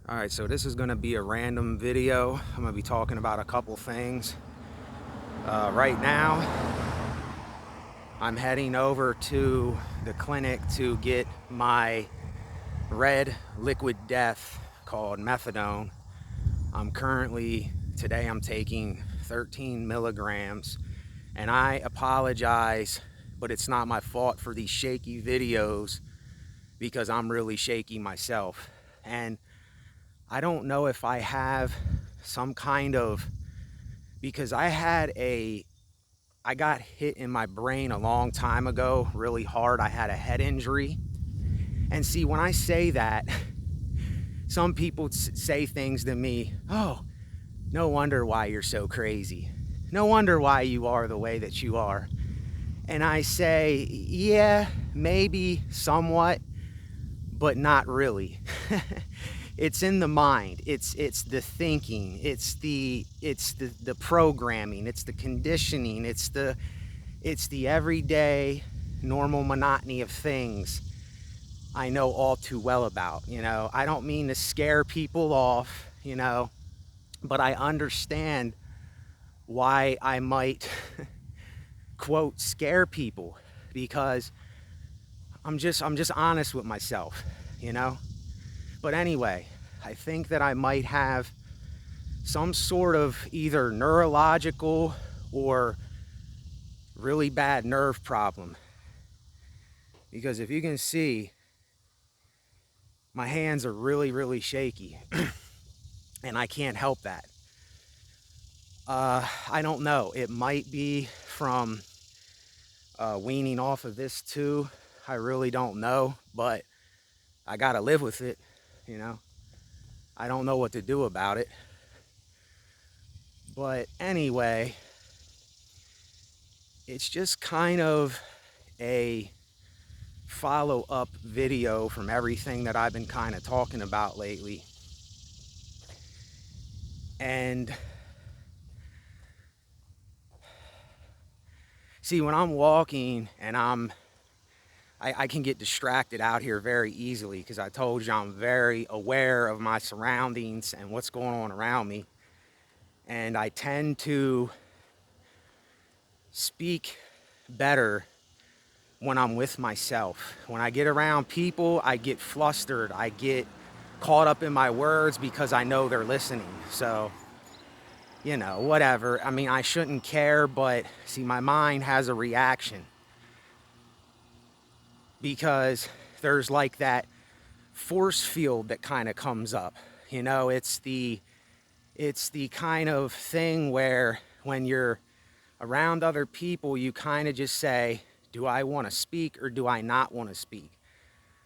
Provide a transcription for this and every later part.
Alright, so this is going to be a random video. I'm going to be talking about a couple things. Right now, I'm heading over to the clinic to get my red liquid death called methadone. Today I'm taking 13 milligrams, and I apologize, but it's not my fault for these shaky videos because I'm really shaky myself. And I don't know if I have some kind of, because I got hit in my brain a long time ago, really hard. I had a head injury. And see, when I say that, some people say things to me, oh, no wonder why you're so crazy. No wonder why you are the way that you are. And I say, yeah, maybe somewhat, but not really. It's in the mind. It's the thinking. It's the programming. It's the conditioning. It's the everyday normal monotony of things I know all too well about. I don't mean to scare people off, but I understand why I might quote scare people, because I'm just honest with myself, But anyway, I think that I might have some sort of either neurological or really bad nerve problem. Because if you can see, my hands are really, really shaky. And I can't help that. I don't know. It might be from weaning off of this too. I really don't know. But I gotta live with it, I don't know what to do about it. But anyway, it's just kind of a follow-up video from everything that I've been kind of talking about lately. And see, when I'm walking and I can get distracted out here very easily, because I told you I'm very aware of my surroundings and what's going on around me. And I tend to speak better when I'm with myself. When I get around people, I get flustered. I get caught up in my words because I know they're listening. So, whatever. I mean, I shouldn't care, but see, my mind has a reaction. Because there's like that force field that kind of comes up. It's the kind of thing where when you're around other people, you kind of just say, do I want to speak or do I not want to speak?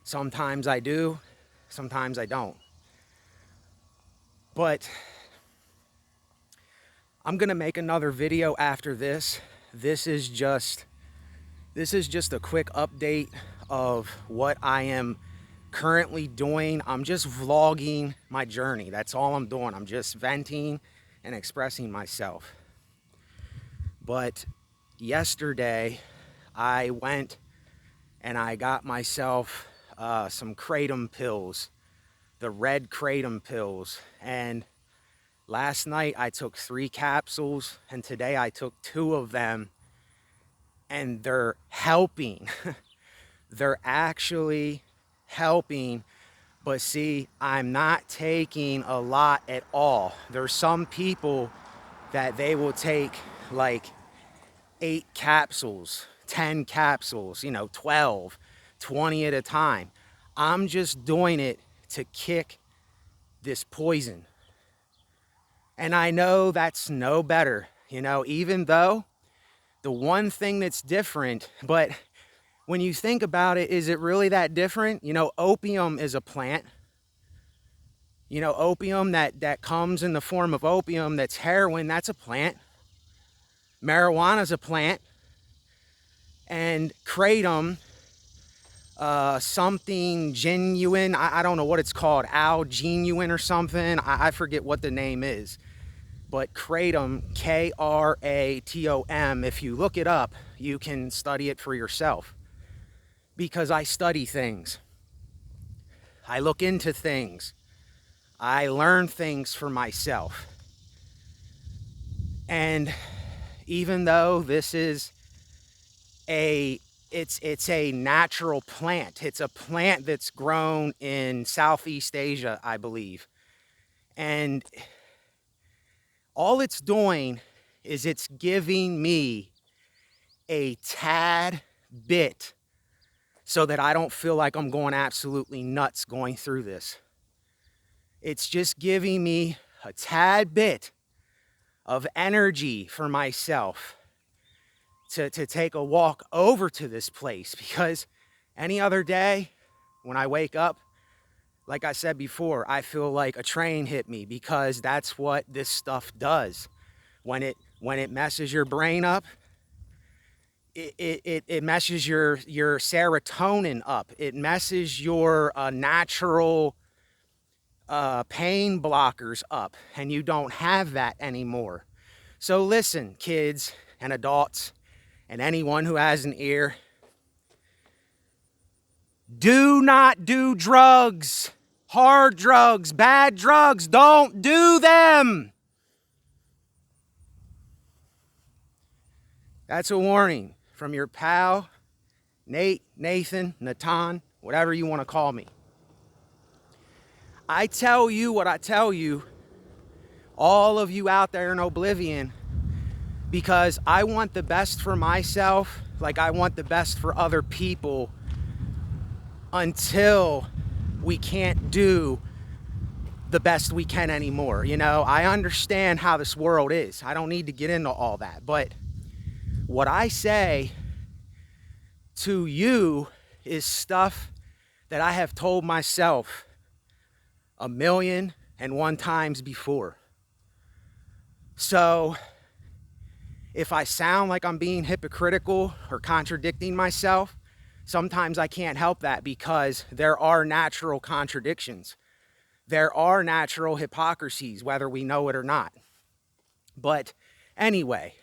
Sometimes I do, sometimes I don't. But I'm gonna make another video after this. This is just a quick update of what I am currently doing. I'm just vlogging my journey. That's all I'm doing. I'm just venting and expressing myself. But yesterday, I went and I got myself some kratom pills, the red kratom pills. And last night I took 3 capsules, and today I took 2 of them, and they're helping. They're actually helping. But see, I'm not taking a lot at all. There's some people that they will take like 8 capsules, 10 capsules, 12, 20 at a time. I'm just doing it to kick this poison. And I know that's no better, even though the one thing that's different, but when you think about it, is it really that different? Opium is a plant. Opium that comes in the form of opium, that's heroin, that's a plant. Marijuana's a plant. And kratom, something genuine, I don't know what it's called, genuine or something, I forget what the name is. But kratom, K-R-A-T-O-M, if you look it up, you can study it for yourself. Because I study things. I look into things. I learn things for myself. And even though this is it's a natural plant. It's a plant that's grown in Southeast Asia, I believe. And all it's doing is it's giving me a tad bit so that I don't feel like I'm going absolutely nuts going through this. It's just giving me a tad bit of energy for myself to take a walk over to this place, because any other day when I wake up, like I said before, I feel like a train hit me, because that's what this stuff does. When it messes your brain up, it messes your serotonin up. It messes your natural pain blockers up, and you don't have that anymore. So listen, kids and adults and anyone who has an ear, do not do drugs. Hard drugs, bad drugs, don't do them. That's a warning from your pal, Nate, Nathan, Natan, whatever you want to call me. I tell you what I tell you, all of you out there in oblivion, because I want the best for myself, like I want the best for other people, until we can't do the best we can anymore. You know, I understand how this world is. I don't need to get into all that. But what I say to you is stuff that I have told myself 1,000,001 times before. So if I sound like I'm being hypocritical or contradicting myself, sometimes I can't help that, because there are natural contradictions. There are natural hypocrisies, whether we know it or not. But anyway,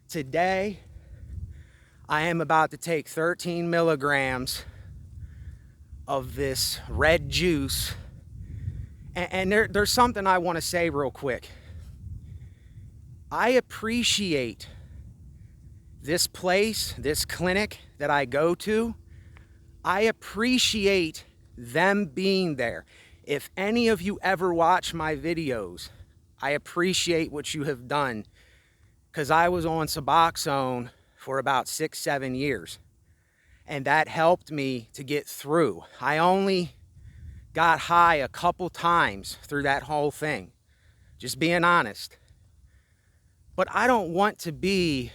today I am about to take 13 milligrams of this red juice. And there's something I want to say real quick. I appreciate this place, this clinic that I go to. I appreciate them being there. If any of you ever watch my videos, I appreciate what you have done, because I was on Suboxone for about 6-7 years, and that helped me to get through. I only got high a couple times through that whole thing, just being honest. But I don't want to be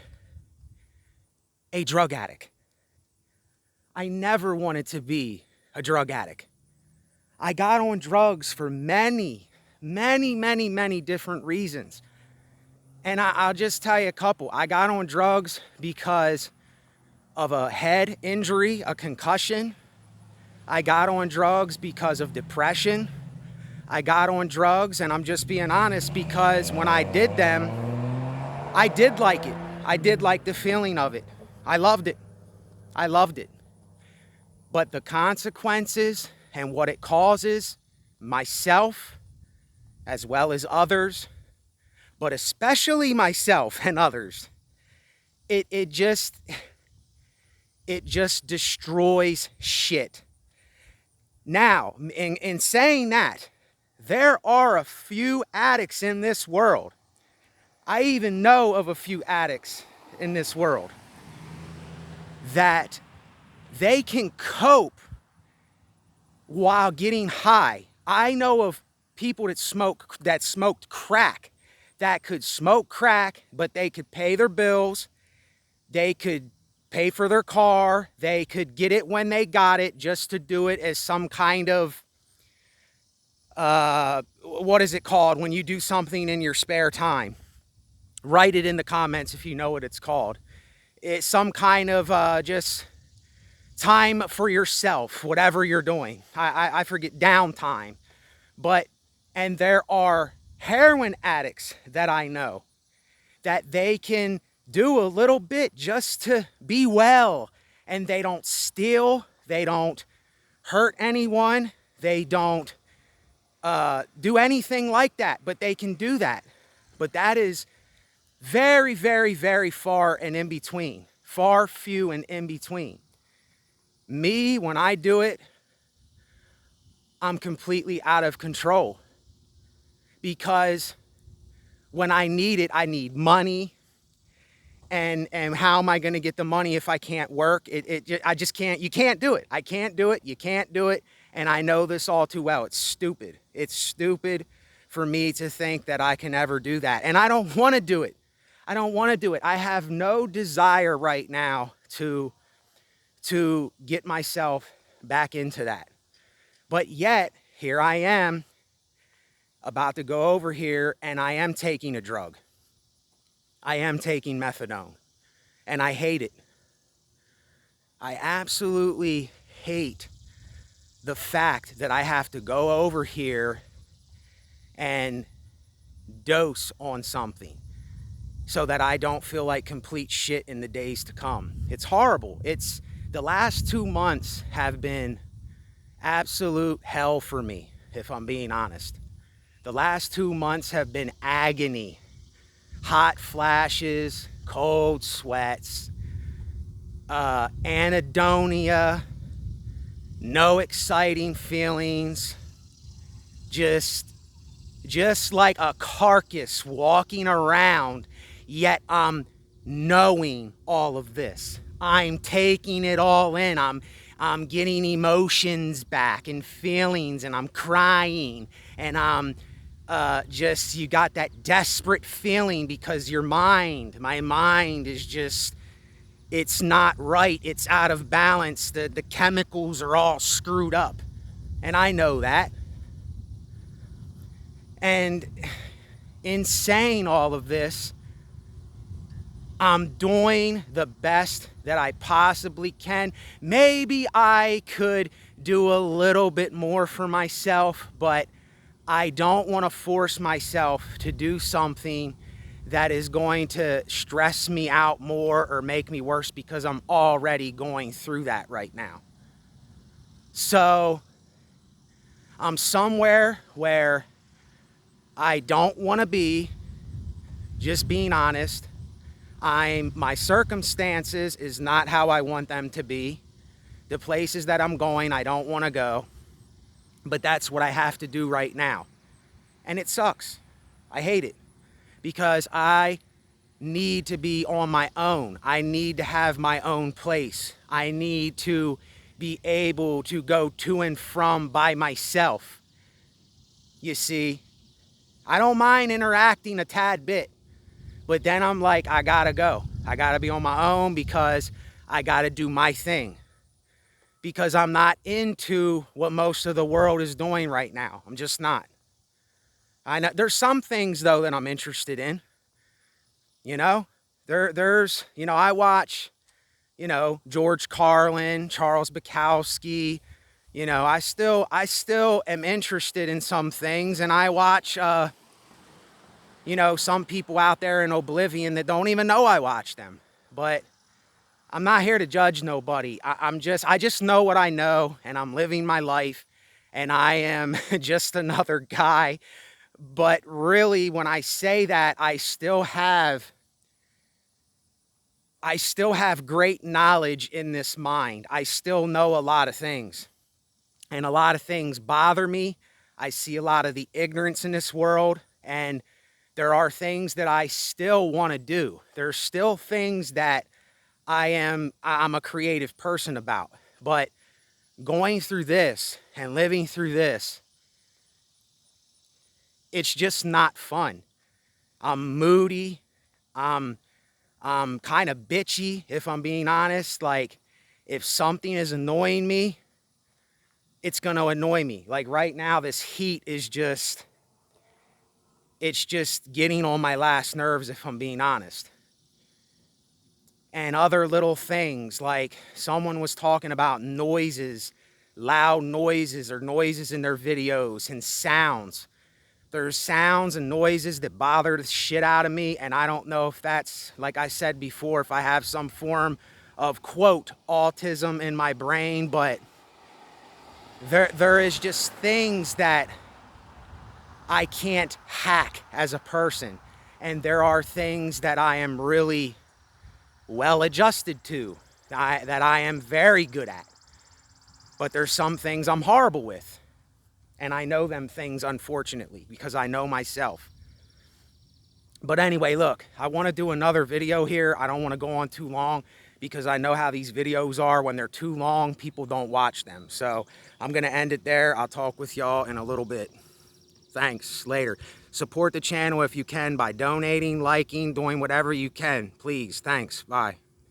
a drug addict. I never wanted to be a drug addict. I got on drugs for many different reasons. And I'll just tell you a couple. I got on drugs because of a head injury, a concussion. I got on drugs because of depression. I got on drugs, and I'm just being honest, because when I did them, I did like it. I did like the feeling of it. I loved it. I loved it. But the consequences and what it causes myself, as well as others, but especially myself and others, it just destroys shit. Now, in saying that, there are a few addicts in this world. I even know of a few addicts in this world that they can cope while getting high. I know of people that smoked crack, that could smoke crack, but they could pay their bills, they could pay for their car, they could get it when they got it, just to do it as some kind of, what is it called when you do something in your spare time? Write it in the comments if you know what it's called. It's some kind of just time for yourself, whatever you're doing. I forget, downtime. And there are heroin addicts that I know that they can do a little bit just to be well, and they don't steal, they don't hurt anyone, they don't do anything like that, but they can do that. But that is very, very, very far and in between. Far, few, and in between. Me, when I do it, I'm completely out of control. Because when I need it, I need money. And how am I going to get the money if I can't work? I just can't. You can't do it. I can't do it. You can't do it. And I know this all too well. It's stupid. It's stupid for me to think that I can ever do that. And I don't want to do it. I don't want to do it. I have no desire right now to get myself back into that. But yet, here I am about to go over here and I am taking a drug. I am taking methadone, and I hate it. I absolutely hate the fact that I have to go over here and dose on something so that I don't feel like complete shit in the days to come. It's horrible. The last 2 months have been absolute hell for me, if I'm being honest. The last 2 months have been agony. Hot flashes, cold sweats, anhedonia, no exciting feelings, just like a carcass walking around, yet I'm knowing all of this. I'm taking it all in. I'm getting emotions back and feelings, and I'm crying, and I'm you got that desperate feeling because my mind is just, it's not right. It's out of balance. The chemicals are all screwed up. And I know that. And in saying all of this, I'm doing the best that I possibly can. Maybe I could do a little bit more for myself, but I don't want to force myself to do something that is going to stress me out more or make me worse, because I'm already going through that right now. So I'm somewhere where I don't want to be, just being honest. My circumstances is not how I want them to be. The places that I'm going, I don't want to go. But that's what I have to do right now. And it sucks. I hate it. Because I need to be on my own. I need to have my own place. I need to be able to go to and from by myself. You see, I don't mind interacting a tad bit. But then I'm like, I gotta go. I gotta be on my own because I gotta do my thing. Because I'm not into what most of the world is doing right now. I'm just not. I know there's some things though that I'm interested in. You know, there's I watch, George Carlin, Charles Bukowski. I still am interested in some things, and I watch some people out there in oblivion that don't even know I watch them. But I'm not here to judge nobody. I just know what I know, and I'm living my life, and I am just another guy. But really, when I say that, I still have great knowledge in this mind. I still know a lot of things, and a lot of things bother me. I see a lot of the ignorance in this world, and there are things that I still want to do. There's still things that I'm a creative person about. But going through this and living through this, it's just not fun. I'm moody. I'm kind of bitchy, if I'm being honest. Like, if something is annoying me, it's going to annoy me. Like right now, this heat is it's just getting on my last nerves, if I'm being honest. And other little things, like someone was talking about noises, loud noises or noises in their videos, and sounds. There's sounds and noises that bother the shit out of me, and I don't know if that's, like I said before, if I have some form of, quote, autism in my brain, but there is just things that I can't hack as a person. And there are things that I am really well adjusted to, that I am very good at. But there's some things I'm horrible with. And I know them things, unfortunately, because I know myself. But anyway, look, I want to do another video here. I don't want to go on too long because I know how these videos are. When they're too long, people don't watch them. So I'm going to end it there. I'll talk with y'all in a little bit. Thanks. Later. Support the channel if you can by donating, liking, doing whatever you can. Please. Thanks. Bye.